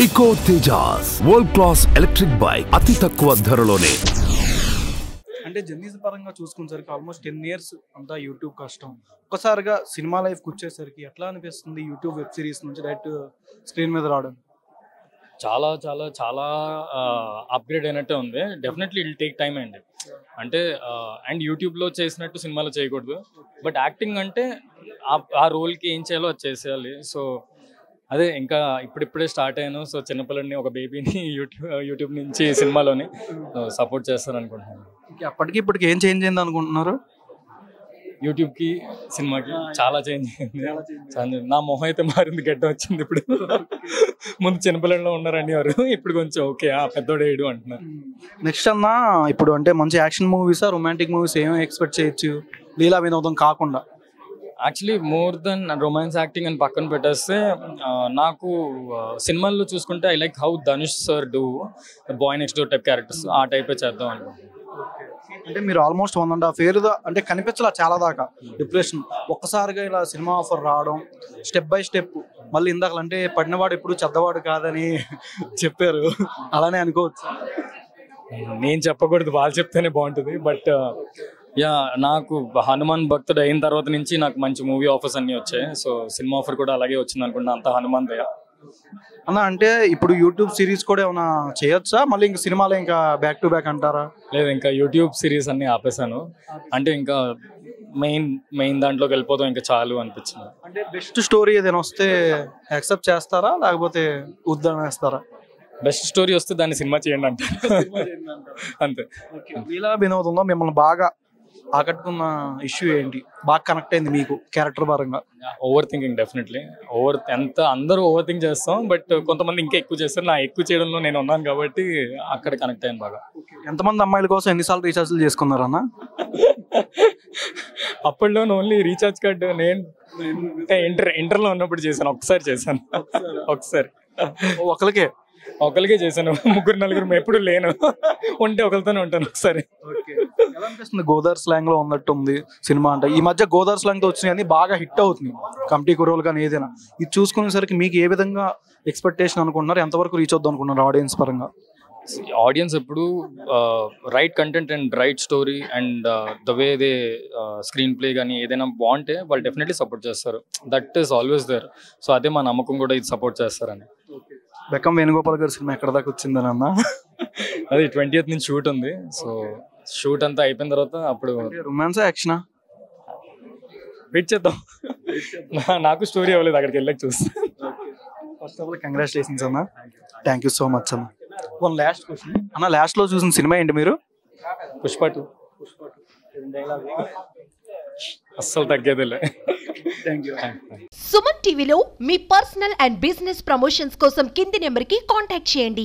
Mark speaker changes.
Speaker 1: Eco Tejas world class electric bike అతి తక్కువ ధరలోనే.
Speaker 2: అంటే జర్నీస్ పరంగా చూసుకునేసరికి ఆల్మోస్ట్ 10 ఇయర్స్ అంతా యూట్యూబ్ కష్టం. ఒక్కసారిగా సినిమా లైఫ్కి వచ్చేసరికి ఎట్లా అనిపిస్తుంది యూట్యూబ్ వెబ్ సిరీస్ నుంచి డైరెక్ట్ స్క్రీన్ మీద రావడం?
Speaker 3: చాలా చాలా చాలా అప్గ్రేడ్ అయినట్టే ఉంది. డెఫినెట్లీ ఇట్ టేక్ టైం అండి. అంటే అండ్ యూట్యూబ్లో చేసినట్టు సినిమాలో చేయకూడదు. బట్ యాక్టింగ్ అంటే ఆ రోల్కి ఏం చేయాలో అది చేసేయాలి. సో అదే ఇంకా ఇప్పుడిప్పుడే స్టార్ట్ అయ్యాను. సో చిన్నపిల్లని ఒక బేబీని యూట్యూబ్ నుంచి సినిమాలోని సపోర్ట్ చేస్తాను అనుకుంటున్నాను.
Speaker 2: అప్పటికి ఇప్పటికి ఏం చేంజ్ అయింది అనుకుంటున్నారు?
Speaker 3: యూట్యూబ్కి సినిమాకి చాలా చేంజ్ అయింది. నా మొహం అయితే మారింది, గడ్డ వచ్చింది. ఇప్పుడు ముందు చిన్నపిల్లల్లో ఉన్నారండి వారు, ఇప్పుడు కొంచెం ఓకే పెద్దోడేడు అంటున్నారు.
Speaker 2: నెక్స్ట్ అన్నా ఇప్పుడు అంటే మంచి యాక్షన్ మూవీసా రొమాంటిక్ మూవీస్ ఏం ఎక్స్పెక్ట్ చేయొచ్చు లీలా వినోదం కాకుండా?
Speaker 3: Actually more than romance acting అని పక్కన పెట్టేస్తే నాకు సినిమాల్లో చూసుకుంటే I like how Dhanush sir do boy next door type characters, ఆ టైపే చేద్దాం అనుకుంటున్నాను.
Speaker 2: అంటే మీరు ఆల్మోస్ట్ 1.5 years అంటే కనిపించలా చాలా దాకా డిప్రెషన్, ఒక్కసారిగా ఇలా సినిమా ఆఫర్ రావడం, స్టెప్ బై స్టెప్ మళ్ళీ ఇందాక అంటే పడినవాడు ఎప్పుడు చెడ్డవాడు కాదని చెప్పారు, అలానే అనుకోవచ్చు?
Speaker 3: నేను చెప్పకూడదు, వాళ్ళు చెప్తేనే బాగుంటుంది. బట్ యా, నాకు హనుమాన్ భక్తుడు అయిన తర్వాత నుంచి నాకు మంచి మూవీ ఆఫర్స్ అన్నీ వచ్చాయి. సో సినిమా ఆఫర్ కూడా అలాగే వచ్చింది అనుకుంటున్నా, అంత హనుమాన్ దయ.
Speaker 2: అన్న అంటే ఇప్పుడు యూట్యూబ్ సిరీస్ కూడా ఏమైనా చేయొచ్చా మళ్ళీ ఇంకా సినిమాలో ఇంకా బ్యాక్ టు బ్యాక్ అంటారా?
Speaker 3: లేదు, ఇంకా యూట్యూబ్ సిరీస్ అన్ని ఆపేసాను. అంటే ఇంకా మెయిన్ దాంట్లోకి వెళ్ళిపోతాం, ఇంకా చాలు అనిపించింది.
Speaker 2: అంటే బెస్ట్ స్టోరీ ఏదైనా వస్తే యాక్సెప్ట్ చేస్తారా లేకపోతే వద్దనేస్తారా?
Speaker 3: బెస్ట్ స్టోరీ వస్తే దాన్ని సినిమా చేయండి అంటే అంతే.
Speaker 2: లీలా వినోదంలో మిమ్మల్ని బాగా ఆకట్టుకున్న ఇష్యూ ఏంటి, బాగా కనెక్ట్ అయింది మీకు క్యారెక్టర్ పరంగా?
Speaker 3: Over thinking. డెఫినెట్లీ అందరూ ఓవర్ థింక్ చేస్తాం, బట్ కొంతమంది ఇంకా ఎక్కువ చేస్తారు. నా ఎక్కువ చేయడంలో నేను ఉన్నాను కాబట్టి అక్కడ కనెక్ట్ అయ్యాను బాగా.
Speaker 2: ఎంతమంది అమ్మాయిల కోసం ఎన్నిసార్లు రీఛార్జ్లు చేసుకున్నారు అన్న?
Speaker 3: అప్పట్లో ఓన్లీ రీఛార్జ్ కార్డు నేను ఇంటర్లో ఉన్నప్పుడు చేశాను, ఒకసారి చేశాను. ఒకరికే చేశాను, 3-4 ఎప్పుడు లేను, ఉంటే ఒకరితోనే ఉంటాను ఒకసారి.
Speaker 2: ఎలా అనిపిస్తుంది? గోదావరి స్లాంగ్ లో ఉన్నట్టు ఉంది సినిమా. అంటే ఈ మధ్య గోదావరి స్లాంగ్ తో వచ్చినాయి బాగా హిట్ అవుతుంది, కమిటీ కుర్రోలు కానీ ఏదైనా. ఇది చూసుకునేసరికి మీకు ఏ విధంగా ఎక్స్పెక్టేషన్ అనుకుంటున్నారు, ఎంతవరకు రీచ్ అవుద్దాం అనుకుంటున్నారు ఆడియన్స్ పరంగా?
Speaker 3: ఆడియన్స్ ఎప్పుడు right content and right story and the way they screenplay కానీ ఏదైనా బాగుంటే వాళ్ళు డెఫినెట్లీ సపోర్ట్ చేస్తారు. That is always there. So అదే మా నమ్మకం కూడా, ఇది సపోర్ట్ చేస్తారని.
Speaker 2: బెక్కం వేణుగోపాల్ గారి సినిమా ఎక్కడ దాకా వచ్చిందని అన్న?
Speaker 3: అది 20th నుంచి షూట్ ఉంది. సో షూట్ అంతా అయిపోయిన తర్వాత అప్పుడు
Speaker 2: రొమాన్స్ యాక్షనా
Speaker 3: వెయిట్ చేద్దాం. నాకు స్టోరీ అవ్వలేదు, అక్కడికి వెళ్ళాక చూస్తాను.
Speaker 2: ఫస్ట్ ఆఫ్ ఆల్ కంగ్రాచులేషన్స్ అన్న, థ్యాంక్ యూ సో మచ్ అన్న. వన్ లాస్ట్ క్వశ్చన్ అన్న, లాస్ట్ లో చూసిన సినిమా ఏంటి మీరు?
Speaker 3: పుష్ప 2. అస్సలు తగ్గేదిలే.
Speaker 4: సుమన్ టీవీలో మీ పర్సనల్ అండ్ బిజినెస్ ప్రమోషన్స్ కోసం కింది నెంబర్కి కాంటాక్ట్ చేయండి.